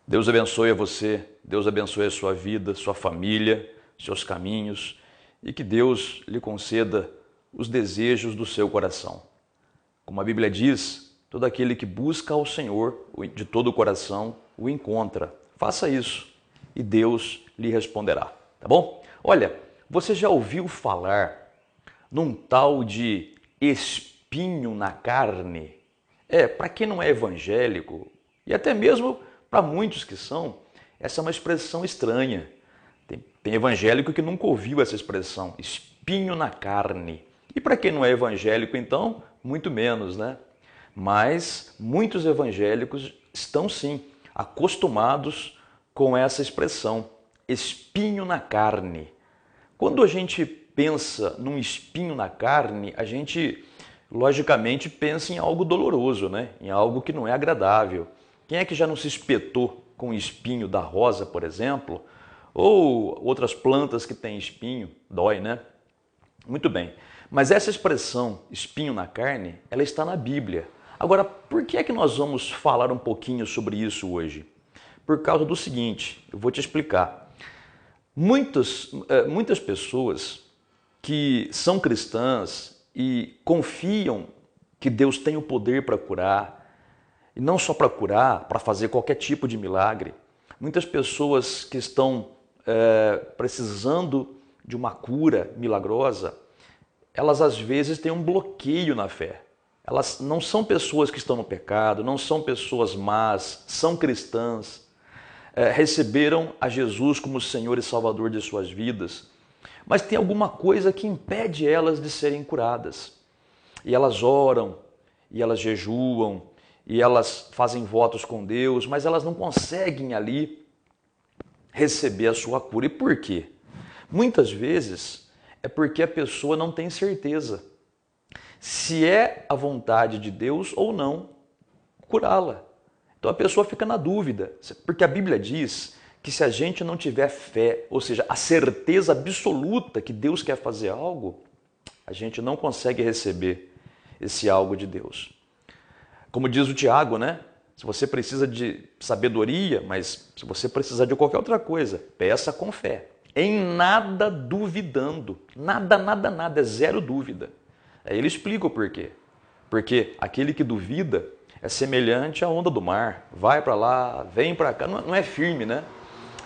Deus abençoe a você, Deus abençoe a sua vida, sua família, seus caminhos e que Deus lhe conceda os desejos do seu coração. Como a Bíblia diz, todo aquele que busca ao Senhor de todo o coração o encontra. Faça isso e Deus lhe responderá, tá bom? Olha, você já ouviu falar num tal de espinho na carne? Para quem não é evangélico, e até mesmo para muitos que são, essa é uma expressão estranha. Tem evangélico que nunca ouviu essa expressão, espinho na carne. E para quem não é evangélico, então, muito menos, né? Mas muitos evangélicos estão sim acostumados com essa expressão, espinho na carne. Quando a gente pensa num espinho na carne, a gente logicamente pensa em algo doloroso, né? Em algo que não é agradável. Quem é que já não se espetou com o espinho da rosa, por exemplo? Ou outras plantas que têm espinho, dói, né? Muito bem. Mas essa expressão, espinho na carne, ela está na Bíblia. Agora, por que é que nós vamos falar um pouquinho sobre isso hoje? Por causa do seguinte, eu vou te explicar. Muitas pessoas que são cristãs e confiam que Deus tem o poder para curar, e não só para curar, para fazer qualquer tipo de milagre. Muitas pessoas que estão precisando de uma cura milagrosa, elas às vezes têm um bloqueio na fé. Elas não são pessoas que estão no pecado, não são pessoas más, são cristãs, receberam a Jesus como Senhor e Salvador de suas vidas, mas tem alguma coisa que impede elas de serem curadas. E elas oram, e elas jejuam, e elas fazem votos com Deus, mas elas não conseguem ali receber a sua cura. E por quê? Muitas vezes é porque a pessoa não tem certeza se é a vontade de Deus ou não curá-la. Então a pessoa fica na dúvida, porque a Bíblia diz que se a gente não tiver fé, ou seja, a certeza absoluta que Deus quer fazer algo, a gente não consegue receber esse algo de Deus. Como diz o Tiago, né? Se você precisa de sabedoria, mas se você precisar de qualquer outra coisa, peça com fé. Em nada duvidando. Nada, nada, nada. É zero dúvida. Aí ele explica o porquê. Porque aquele que duvida é semelhante à onda do mar. Vai para lá, vem para cá. Não é firme, né?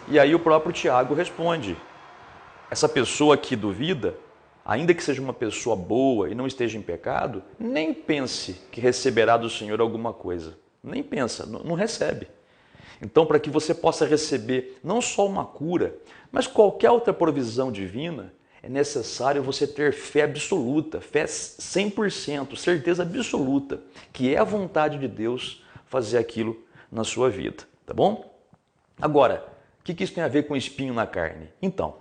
E aí o próprio Tiago responde. Essa pessoa que duvida, ainda que seja uma pessoa boa e não esteja em pecado, nem pense que receberá do Senhor alguma coisa. Nem pensa, não recebe. Então, para que você possa receber não só uma cura, mas qualquer outra provisão divina, é necessário você ter fé absoluta, fé 100%, certeza absoluta, que é a vontade de Deus fazer aquilo na sua vida, tá bom? Agora, o que isso tem a ver com espinho na carne? Então,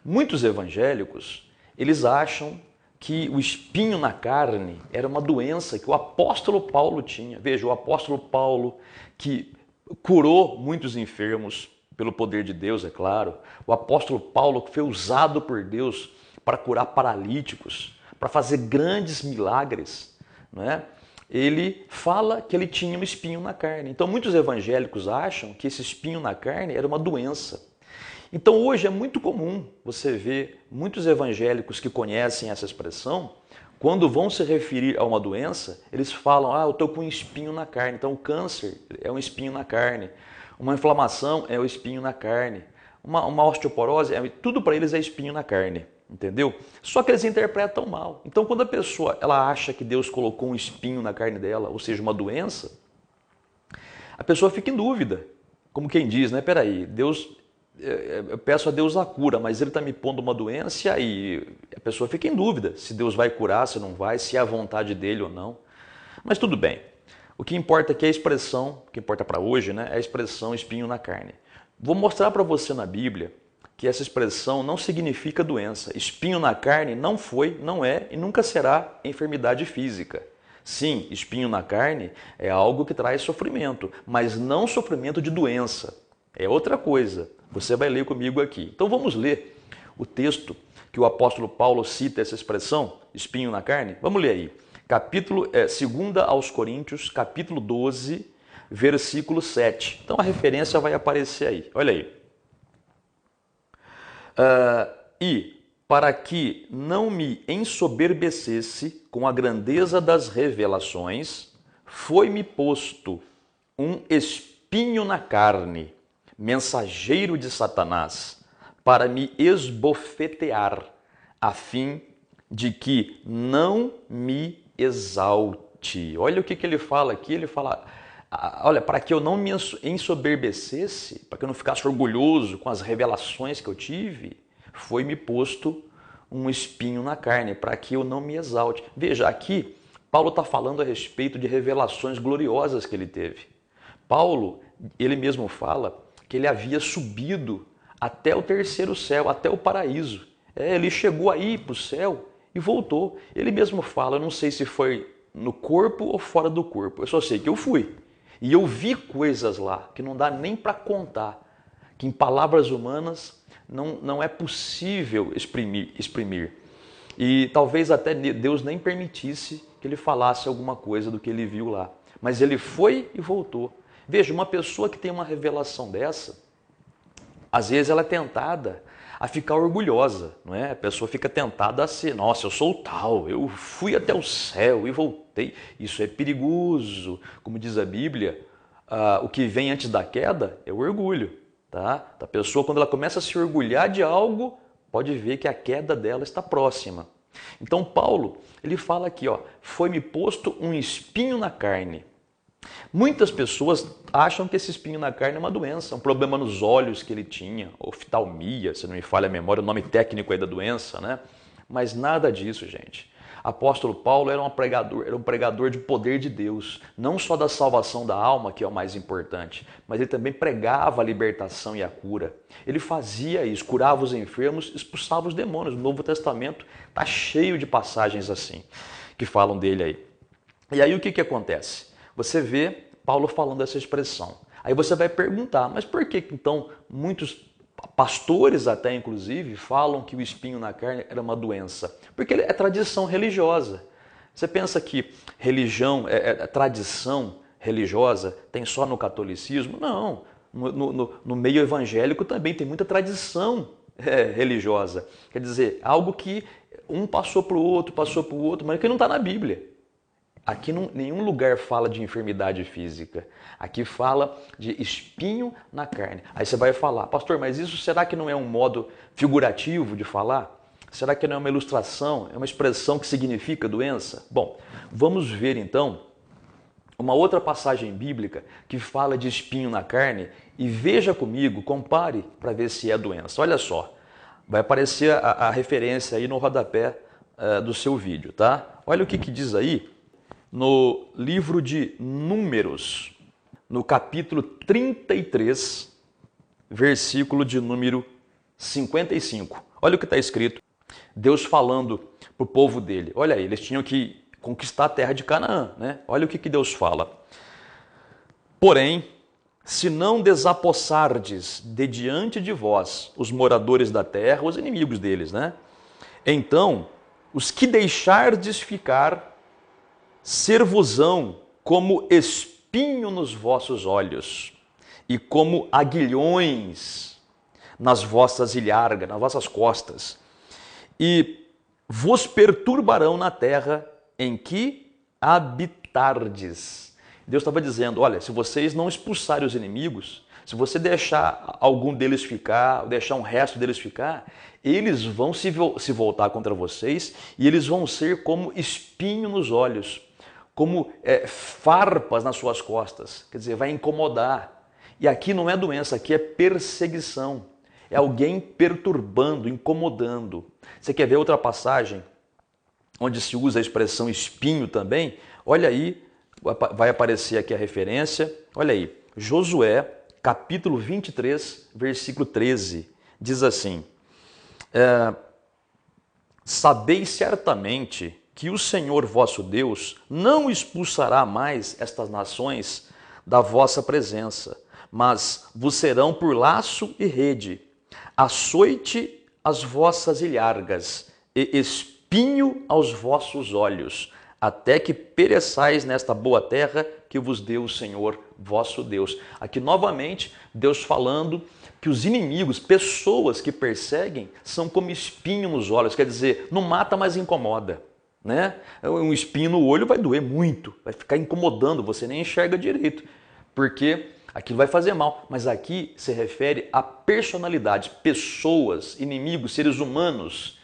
muitos evangélicos, eles acham que o espinho na carne era uma doença que o apóstolo Paulo tinha. Veja, o apóstolo Paulo que curou muitos enfermos pelo poder de Deus, é claro. O apóstolo Paulo que foi usado por Deus para curar paralíticos, para fazer grandes milagres, não é? Ele fala que ele tinha um espinho na carne. Então muitos evangélicos acham que esse espinho na carne era uma doença. Então hoje é muito comum você ver muitos evangélicos que conhecem essa expressão, quando vão se referir a uma doença, eles falam, eu estou com um espinho na carne. Então o câncer é um espinho na carne, uma inflamação é o espinho na carne, uma osteoporose, tudo para eles é espinho na carne, entendeu? Só que eles interpretam mal. Então quando a pessoa ela acha que Deus colocou um espinho na carne dela, ou seja, uma doença, a pessoa fica em dúvida. Como quem diz, né? Peraí, Deus... Eu peço a Deus a cura, mas Ele está me pondo uma doença e a pessoa fica em dúvida se Deus vai curar, se não vai, se é a vontade dele ou não. Mas tudo bem. O que importa aqui é a expressão, o que importa para hoje, né, é a expressão espinho na carne. Vou mostrar para você na Bíblia que essa expressão não significa doença. Espinho na carne não foi, não é e nunca será enfermidade física. Sim, espinho na carne é algo que traz sofrimento, mas não sofrimento de doença. É outra coisa. Você vai ler comigo aqui. Então vamos ler o texto que o apóstolo Paulo cita essa expressão, espinho na carne. Vamos ler aí. 2 aos Coríntios, capítulo 12, versículo 7. Então a referência vai aparecer aí. Olha aí. E para que não me ensoberbecesse com a grandeza das revelações, foi-me posto um espinho na carne, mensageiro de Satanás, para me esbofetear, a fim de que não me exalte. Olha o que ele fala aqui, ele fala, olha, para que eu não me ensoberbecesse, para que eu não ficasse orgulhoso com as revelações que eu tive, foi-me posto um espinho na carne, para que eu não me exalte. Veja, aqui Paulo está falando a respeito de revelações gloriosas que ele teve. Paulo, ele mesmo fala que ele havia subido até o terceiro céu, até o paraíso. Ele chegou aí para o céu e voltou. Ele mesmo fala, eu não sei se foi no corpo ou fora do corpo, eu só sei que eu fui. E eu vi coisas lá que não dá nem para contar, que em palavras humanas não é possível exprimir. E talvez até Deus nem permitisse que ele falasse alguma coisa do que ele viu lá. Mas ele foi e voltou. Veja, uma pessoa que tem uma revelação dessa, às vezes ela é tentada a ficar orgulhosa, não é? A pessoa fica tentada a ser, nossa, eu sou tal, eu fui até o céu e voltei. Isso é perigoso. Como diz a Bíblia, o que vem antes da queda é o orgulho. Tá? A pessoa, quando ela começa a se orgulhar de algo, pode ver que a queda dela está próxima. Então Paulo, ele fala aqui, ó, foi-me posto um espinho na carne. Muitas pessoas acham que esse espinho na carne é uma doença, um problema nos olhos que ele tinha, oftalmia, se não me falha a memória, o nome técnico aí da doença, né? Mas nada disso, gente. Apóstolo Paulo era um pregador de poder de Deus, não só da salvação da alma, que é o mais importante, mas ele também pregava a libertação e a cura. Ele fazia isso, curava os enfermos, expulsava os demônios. O Novo Testamento está cheio de passagens assim, que falam dele aí. E aí o que acontece? Você vê Paulo falando essa expressão. Aí você vai perguntar, mas por que então muitos pastores até inclusive falam que o espinho na carne era uma doença? Porque é tradição religiosa. Você pensa que religião, tradição religiosa tem só no catolicismo? Não. No meio evangélico também tem muita tradição religiosa. Quer dizer, algo que um passou para o outro, mas que não está na Bíblia. Aqui nenhum lugar fala de enfermidade física. Aqui fala de espinho na carne. Aí você vai falar, pastor, mas isso será que não é um modo figurativo de falar? Será que não é uma ilustração? É uma expressão que significa doença? Bom, vamos ver então uma outra passagem bíblica que fala de espinho na carne e veja comigo, compare para ver se é doença. Olha só, vai aparecer a referência aí no rodapé do seu vídeo, tá? Olha o que diz aí. No livro de Números, no capítulo 33, versículo de número 55. Olha o que está escrito. Deus falando para o povo dele. Olha aí, eles tinham que conquistar a terra de Canaã, né? Olha o que Deus fala. Porém, se não desapossardes de diante de vós os moradores da terra, os inimigos deles, né? Então, os que deixardes ficar ser-vos-ão como espinho nos vossos olhos e como aguilhões nas vossas ilhargas, nas vossas costas, e vos perturbarão na terra em que habitardes. Deus estava dizendo, olha, se vocês não expulsarem os inimigos, se você deixar algum deles ficar, deixar um resto deles ficar, eles vão se voltar contra vocês e eles vão ser como espinho nos olhos, como farpas nas suas costas, quer dizer, vai incomodar. E aqui não é doença, aqui é perseguição. É alguém perturbando, incomodando. Você quer ver outra passagem onde se usa a expressão espinho também? Olha aí, vai aparecer aqui a referência. Olha aí, Josué, capítulo 23, versículo 13. Diz assim, sabeis certamente que o Senhor vosso Deus não expulsará mais estas nações da vossa presença, mas vos serão por laço e rede, açoite as vossas ilhargas e espinho aos vossos olhos, até que pereçais nesta boa terra que vos deu o Senhor vosso Deus. Aqui novamente, Deus falando que os inimigos, pessoas que perseguem, são como espinho nos olhos, quer dizer, não mata, mas incomoda. Né? Um espinho no olho vai doer muito, vai ficar incomodando, você nem enxerga direito, porque aquilo vai fazer mal. Mas aqui se refere a personalidades, pessoas, inimigos, seres humanos,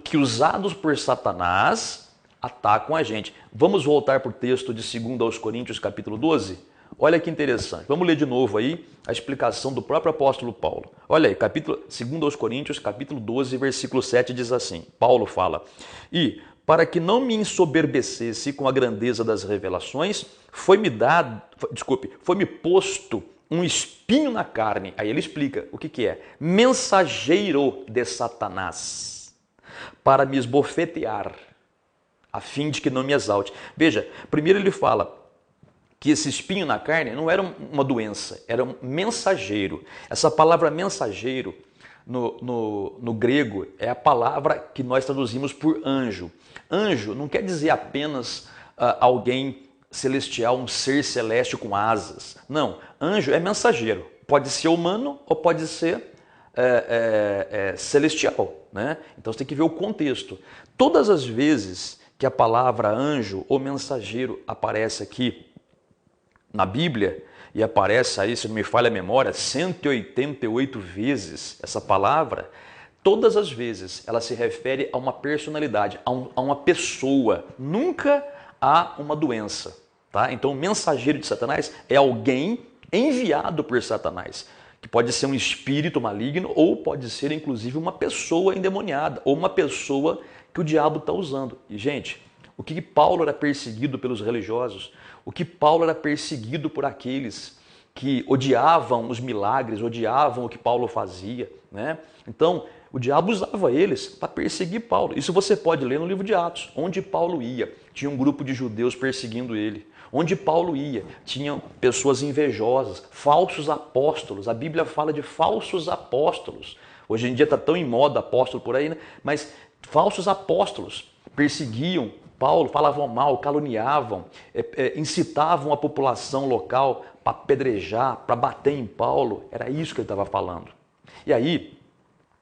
que usados por Satanás atacam a gente. Vamos voltar para o texto de 2 aos Coríntios, capítulo 12? Olha que interessante. Vamos ler de novo aí a explicação do próprio apóstolo Paulo. Olha aí, 2 aos Coríntios, capítulo 12, versículo 7 diz assim. Paulo fala: "E para que não me ensoberbecesse com a grandeza das revelações, foi-me posto um espinho na carne." Aí ele explica o que é. "Mensageiro de Satanás, para me esbofetear, a fim de que não me exalte." Veja, primeiro ele fala que esse espinho na carne não era uma doença, era um mensageiro. Essa palavra mensageiro, no grego, é a palavra que nós traduzimos por anjo. Anjo não quer dizer apenas alguém celestial, um ser celeste com asas. Não, anjo é mensageiro. Pode ser humano ou pode ser celestial. Né? Então você tem que ver o contexto. Todas as vezes que a palavra anjo ou mensageiro aparece aqui na Bíblia, e aparece aí, se não me falha a memória, 188 vezes essa palavra, todas as vezes ela se refere a uma personalidade, a uma pessoa, nunca a uma doença. Tá? Então o mensageiro de Satanás é alguém enviado por Satanás, que pode ser um espírito maligno ou pode ser inclusive uma pessoa endemoniada ou uma pessoa que o diabo está usando. E gente, o que Paulo era perseguido pelos religiosos, o que Paulo era perseguido por aqueles que odiavam os milagres, odiavam o que Paulo fazia, né? Então, o diabo usava eles para perseguir Paulo. Isso você pode ler no livro de Atos. Onde Paulo ia, tinha um grupo de judeus perseguindo ele. Onde Paulo ia, tinham pessoas invejosas, falsos apóstolos. A Bíblia fala de falsos apóstolos. Hoje em dia está tão em moda apóstolo por aí, né? Mas falsos apóstolos perseguiam Paulo, falavam mal, caluniavam, incitavam a população local para apedrejar, para bater em Paulo. Era isso que ele estava falando. E aí,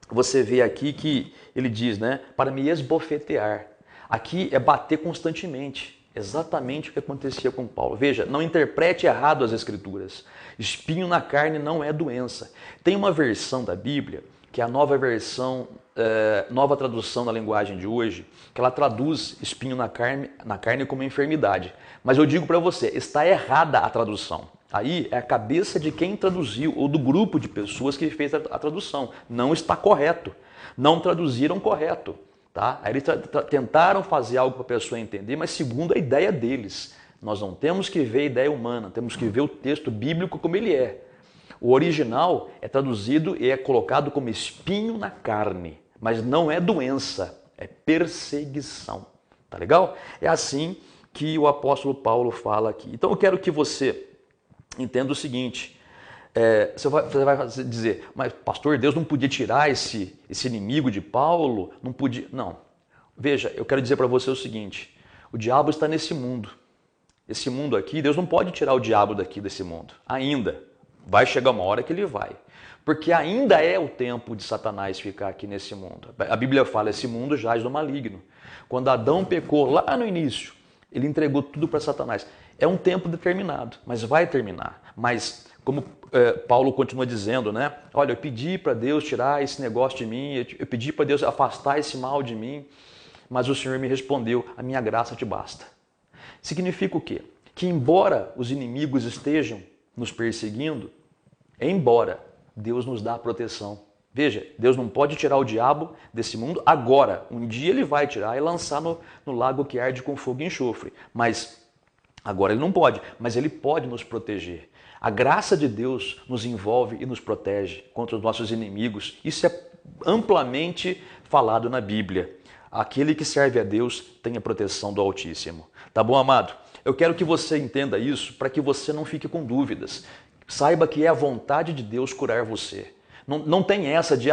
você vê aqui que ele diz, né, para me esbofetear. Aqui é bater constantemente. Exatamente o que acontecia com Paulo. Veja, não interprete errado as Escrituras. Espinho na carne não é doença. Tem uma versão da Bíblia, que é a nova versão, nova tradução na linguagem de hoje, que ela traduz espinho na carne como enfermidade. Mas eu digo para você, está errada a tradução. Aí é a cabeça de quem traduziu, ou do grupo de pessoas que fez a tradução. Não está correto. Não traduziram correto. Tá? Aí eles tentaram fazer algo para a pessoa entender, mas segundo a ideia deles. Nós não temos que ver a ideia humana, temos que ver o texto bíblico como ele é. O original é traduzido e é colocado como espinho na carne, mas não é doença, é perseguição. Tá legal? É assim que o apóstolo Paulo fala aqui. Então eu quero que você entenda o seguinte, você vai dizer, mas pastor, Deus não podia tirar esse inimigo de Paulo? Não podia. Não. Veja, eu quero dizer para você o seguinte, o diabo está nesse mundo. Esse mundo aqui, Deus não pode tirar o diabo daqui desse mundo, ainda. Vai chegar uma hora que ele vai. Porque ainda é o tempo de Satanás ficar aqui nesse mundo. A Bíblia fala, esse mundo jaz do maligno. Quando Adão pecou lá no início, ele entregou tudo para Satanás. É um tempo determinado, mas vai terminar. Mas, como Paulo continua dizendo, né? Olha, eu pedi para Deus tirar esse negócio de mim, eu pedi para Deus afastar esse mal de mim, mas o Senhor me respondeu, a minha graça te basta. Significa o quê? Que embora os inimigos estejam nos perseguindo, embora Deus nos dá proteção. Veja, Deus não pode tirar o diabo desse mundo agora. Um dia ele vai tirar e lançar no lago que arde com fogo e enxofre. Mas agora ele não pode, mas ele pode nos proteger. A graça de Deus nos envolve e nos protege contra os nossos inimigos. Isso é amplamente falado na Bíblia. Aquele que serve a Deus tem a proteção do Altíssimo. Tá bom, amado? Eu quero que você entenda isso para que você não fique com dúvidas. Saiba que é a vontade de Deus curar você. Não tem essa de,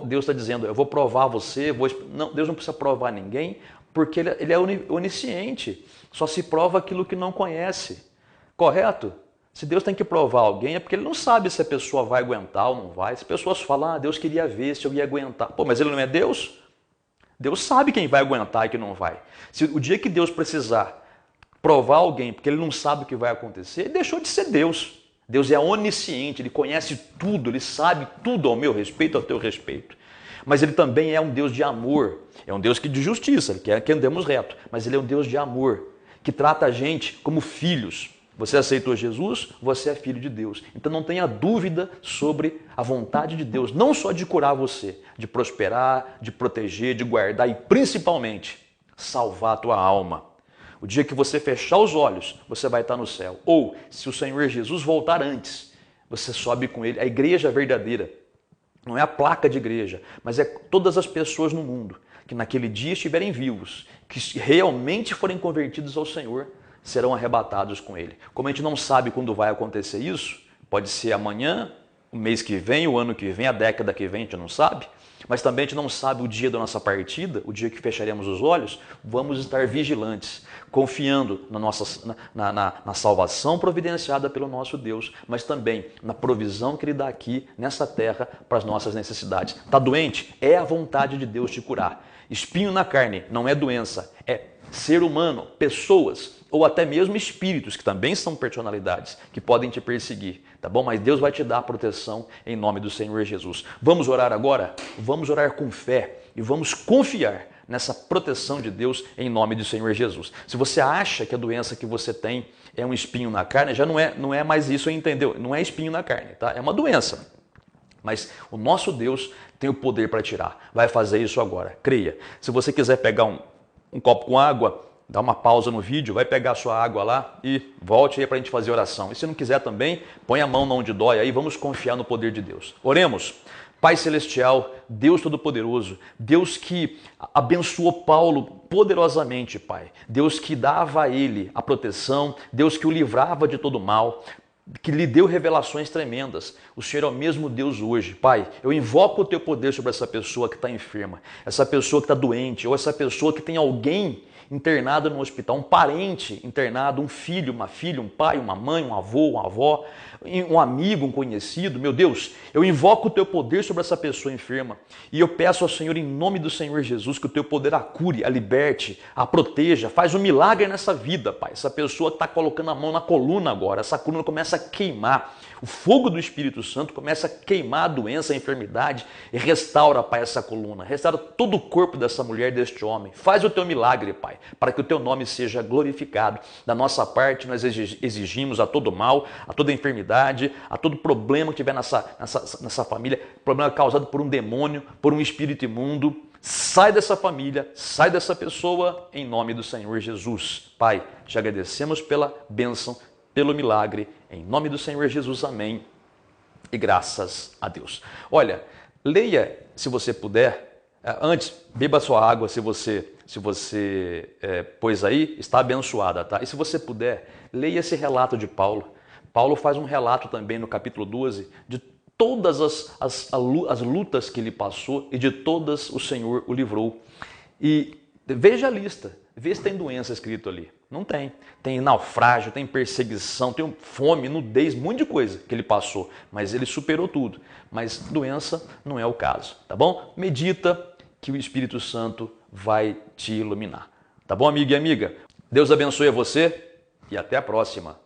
Deus está dizendo, eu vou provar você. Não, Deus não precisa provar ninguém. Porque ele é onisciente. Só se prova aquilo que não conhece. Correto? Se Deus tem que provar alguém, é porque ele não sabe se a pessoa vai aguentar ou não vai. Se pessoas falam, Deus queria ver se eu ia aguentar. Pô, mas ele não é Deus? Deus sabe quem vai aguentar e quem não vai. Se o dia que Deus precisar provar alguém porque ele não sabe o que vai acontecer, ele deixou de ser Deus. Deus é onisciente, ele conhece tudo, ele sabe tudo ao meu respeito, ao teu respeito. Mas ele também é um Deus de amor, é um Deus de justiça, ele quer que andemos reto, mas ele é um Deus de amor, que trata a gente como filhos. Você aceitou Jesus, você é filho de Deus. Então não tenha dúvida sobre a vontade de Deus, não só de curar você, de prosperar, de proteger, de guardar e principalmente salvar a tua alma. O dia que você fechar os olhos, você vai estar no céu. Ou, se o Senhor Jesus voltar antes, você sobe com ele. A igreja verdadeira não é a placa de igreja, mas é todas as pessoas no mundo que naquele dia estiverem vivos, que realmente forem convertidos ao Senhor, serão arrebatados com ele. Como a gente não sabe quando vai acontecer isso, pode ser amanhã, o mês que vem, o ano que vem, a década que vem, a gente não sabe, mas também a gente não sabe o dia da nossa partida, o dia que fecharemos os olhos, vamos estar vigilantes, confiando na salvação providenciada pelo nosso Deus, mas também na provisão que Ele dá aqui, nessa terra, para as nossas necessidades. Está doente? É a vontade de Deus te curar. Espinho na carne não é doença, é ser humano, pessoas, ou até mesmo espíritos, que também são personalidades, que podem te perseguir, tá bom? Mas Deus vai te dar a proteção em nome do Senhor Jesus. Vamos orar agora? Vamos orar com fé e vamos confiar nessa proteção de Deus em nome do Senhor Jesus. Se você acha que a doença que você tem é um espinho na carne, já não é mais isso, entendeu? Não é espinho na carne, tá? É uma doença. Mas o nosso Deus tem o poder para tirar. Vai fazer isso agora. Creia. Se você quiser pegar um copo com água, dá uma pausa no vídeo, vai pegar a sua água lá e volte aí para a gente fazer oração. E se não quiser também, põe a mão onde dói aí, vamos confiar no poder de Deus. Oremos. Pai Celestial, Deus Todo-Poderoso, Deus que abençoou Paulo poderosamente, Pai. Deus que dava a ele a proteção, Deus que o livrava de todo mal, que lhe deu revelações tremendas. O Senhor é o mesmo Deus hoje. Pai, eu invoco o teu poder sobre essa pessoa que está enferma, essa pessoa que está doente, ou essa pessoa que tem alguém internado no hospital, um parente internado, um filho, uma filha, um pai, uma mãe, um avô, uma avó, um amigo, um conhecido. Meu Deus, eu invoco o teu poder sobre essa pessoa enferma e eu peço ao Senhor, em nome do Senhor Jesus, que o teu poder a cure, a liberte, a proteja, faz um milagre nessa vida, Pai. Essa pessoa que está colocando a mão na coluna agora, essa coluna começa a queimar, o fogo do Espírito Santo começa a queimar a doença, a enfermidade e restaura, Pai, essa coluna, restaura todo o corpo dessa mulher, deste homem. Faz o teu milagre, Pai, para que o teu nome seja glorificado. Da nossa parte, nós exigimos a todo mal, a toda enfermidade, a todo problema que tiver nessa família, problema causado por um demônio, por um espírito imundo, sai dessa família, sai dessa pessoa, em nome do Senhor Jesus. Pai, te agradecemos pela bênção, pelo milagre, em nome do Senhor Jesus, amém, e graças a Deus. Olha, leia, se você puder, antes, beba sua água, se você pôs aí, está abençoada, tá? E se você puder, leia esse relato de Paulo. Paulo faz um relato também no capítulo 12 de todas as lutas que ele passou e de todas o Senhor o livrou. E veja a lista, vê se tem doença escrito ali. Não tem. Tem naufrágio, tem perseguição, tem fome, nudez, um monte de coisa que ele passou. Mas ele superou tudo. Mas doença não é o caso, tá bom? Medita que o Espírito Santo vai te iluminar. Tá bom, amigo e amiga? Deus abençoe a você e até a próxima.